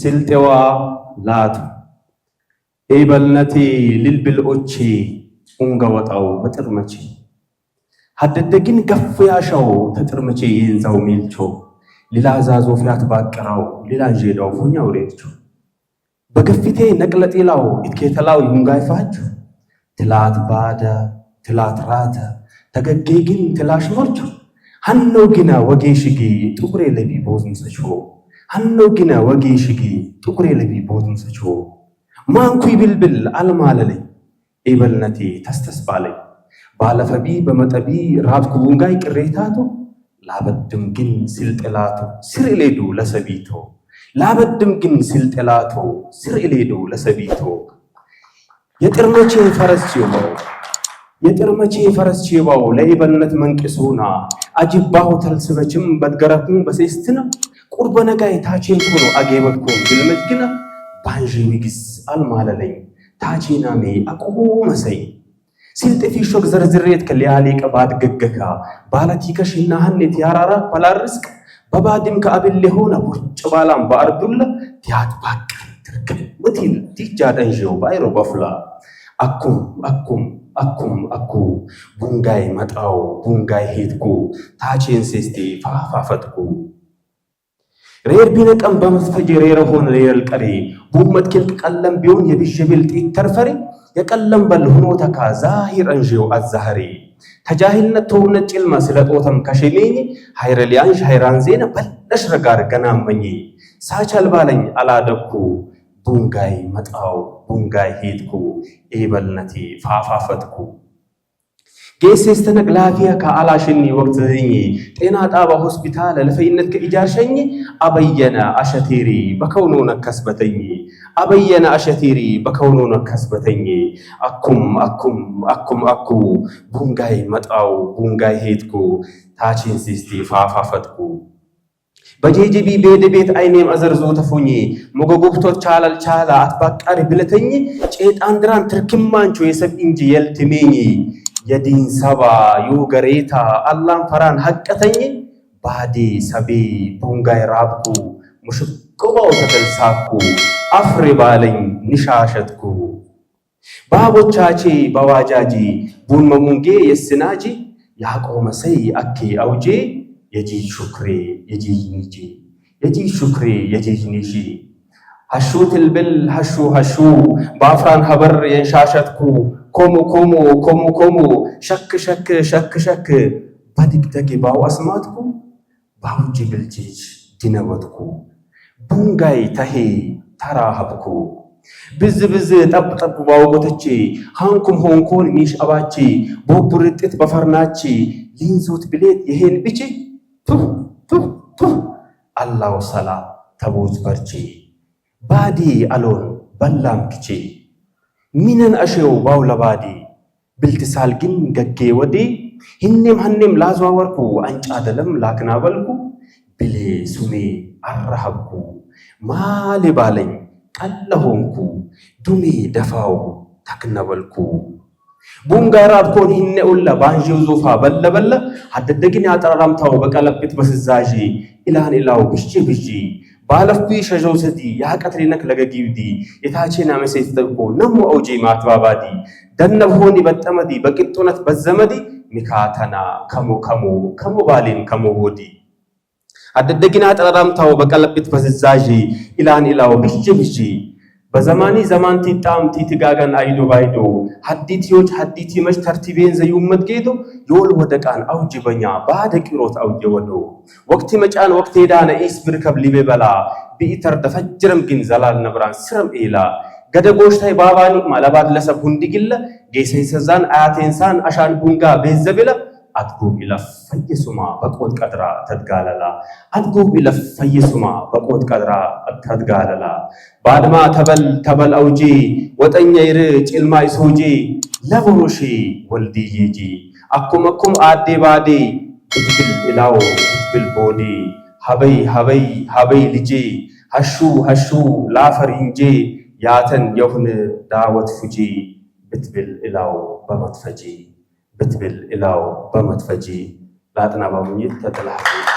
ስልጤዋ ላቱ ኤበልነቴ ልልብልኦቼ ኡንገወጣው በጥርመቼ ሀደደግን ገፍ ያሻው ተጥርመቼ ይንዛው ሚልቾ ሊላዛዞ ፊያት ባቀራው ሊላንጄዳው ፉኛው ሬትቾ በገፊቴ ነቅለጤላው ኢትኬተላው ይንጋይፋቹ ትላት ባደ ትላት ራተ ተገጌግን ትላሽ ወርቾ ሀኖ ግና ወጌሽጊ ጥቁሬ ለቢ ቦዝምሰቾ ሀኖ ግና ወጌሽጊ ጥቁሬ ለቢ ቦዝምሰቾ ማንኩ ይብልብል አልማለለኝ ኤበልነቴ ተስተስባለኝ ባለፈቢ በመጠቢ ራብኩ ውንጋይ ቅሬታቶ ላበድም ግን ሲልጥላቶ ስርሌዱ ለሰቢቶ ላበድም ግን ሲልጥላቶ ስርሌዱ ለሰቢቶ የጥርመቼ ፈረስ ቺባው ለኤበልነት መንቅሶና አጅባው ተልስበችም በትገረኩም በሴስትና ቁርበነጋይ ታቼን ኮኖ አጌበኩም ግልመጅግና ባንጂ ዊግስ አልማለለኝ ታቼናሜ አቆ መሰይ ሲልጥፊ ሾክ ዘርዝሬት ከሊያሌ ቀባድ ገገካ ባለቲከሽና ሀኔት ያራራ ባላርስቅ በባድም ከአብሌ ሆነ ቡርጭ ባላም በአርዱላ ቲያት ባቀር ትርክም ወቲል ቲጃደንጂው ባይሮ በፍላ አኩ ቡንጋይ መጣው ቡንጋይ ሄድኩ ታቼን ሴስቴ ፋፋፈትኩ ሬር ቢነቀም በመስፈጅ ሬር ሆነ ሬር ቀሪ ቡመት kilቅ ቀለም ቢሆን የቢሽብል ጢት ተርፈሪ የቀለም በል ሆኖ ተካ ዛሂር እንጂው አዛህሪ ተጃሂልነት ተውነ ጭልማ ስለጦተም ከሸሜኒ ሃይረሊያንሽ ሃይራን ዜና በለሽ ረጋር ገናመኝ ሳቻል ባለኝ አላደኩ ቡንጋይ መጣው ቡንጋይ ሄድኩ ኤበልነቴ ፋፋፈትኩ ጌሴስተነቅ ላፊያ ከአላሽኒ ወቅት ዘኝ ጤና ጣባ ሆስፒታል ለፈይነት ከኢጃርሸኝ አበየነ አሸቴሪ በከውኖ ነከስበተኝ አበየነ አሸቴሪ በከውኖ ነከስበተኝ አኩ ቡንጋይ መጣው ቡንጋይ ሄድኩ ታቺን ሲስቲ ፋፋፈትኩ በጄጂቢ ቤት አይኔም አዘርዞ ተፎኝ ሞጎጎብቶት ቻላል ቻላ አትባቃሪ ብለተኝ ጬጣንድራን ትርክማንቾ የሰብ እንጂ የልትሜኝ የዲን ሰባ ዩገሬታ አላም ፈራን ሐቀተኝ ባዲ ሰቢ ቡንጋይ ራብኩ ሙሽቆባው ተተልሳኩ አፍሬ ባለኝ ንሻሸትኩ ባቦቻቼ በዋጃጂ ቡን መሙንጌ የስናጂ ያቆመሰይ አኬ አውጄ የጂ ሹክሬ የጂ ሹክሬ የጂኒጂ ሐሹ ትልብል ሐሹ ባፍራን ሀበር የንሻሸትኩ ኮሙ ሸክ በድግደግ ባው አስማትኩ ባውጂ ብልጂጅ ዲነወትኩ ቡንጋይ ተሄ ተራሃብኩ ብዝ ጠብ ባውጎተቼ ሃንኩም ሆንኮን ሚሽ አባቼ ቦቡርጥት በፈርናቼ ሊንዙት ብሌት ይሄን ብቼ አላው ሰላ ተቦዝ በርቼ ባዲ አሎን በላም ክቼ ሚነን አሸው ባው ለባዲ ብልትሳል ግን ገጌ ወዴ ሀኔም ላዝዋወርኩ አንጫ ደለም ላክና በልኩ ብሌ ሱሜ አረሃብኩ ማሌ ባለኝ ቀለሆንኩ ዱሜ ደፋው ተክነበልኩ ቡንጋራብ ኮን ሂነኡላ ባንጂው ዞፋ በለበለ ሀደደግን ያጠራራምታው በቀለብት በስዛጂ ኢላን ኢላው ብጂ ባለፍኩ ሸጀው ሰዲ ያቀትሪነክ ለገጊውዲ የታቼና መሰይ ተጠብቆ ነሙ አውጂ ማትባባዲ ደነብሆኒ በጠመዲ በቅንጦነት በዘመዲ ሚካተና ከሞ ባሊን ከሞ ሆዲ ሀደደግን ያጠራራምታው በቀለብት በስዛጂ ኢላን ኢላው ብጂ በዘማኒ ዘማንቲ ጣምቲ ትጋጋን አይዶ ባይዶ ሀዲቲ መች ተርቲቤን ዘዩመት ጌዶ የወል ወደቃን አውጅበኛ ባደቂሮት አውጀ ወዶ ወቅቲ መጫን ወቅቲ ዳነ ኢስ ብርከብ ሊበላ ቢኢተር ደፈጅረም ግን ዘላል ነብራን ስረም ኤላ ገደጎሽታይ ባባኒ ማለባድ ለሰብ ሁንዲግለ ጌሰይሰዛን አያቴንሳን አሻን ቡንጋ ቤዘብለ አትጎብ ይለፍ ፈየሱማ በቆት ቀድራ ተድጋለላ አትጎብ ይለፍ ፈየሱማ በቆት ቀድራ ተድጋለላ ባድማ ተበል አውጂ ወጠኛ ይር ጭልማይ ሶጂ ለቦሮሺ ወልዲ ይጂ አኩም አዴ ባዴ እትብል ኢላው እትብል ቦዲ ሀበይ ልጄ ሐሹ ላፈር እንጄ ያተን የሁን ዳወት ፉጂ ብትብል ኢላው በመትፈጂ بتبل إلاو بمتفجي لا تنابا منيت تتلحق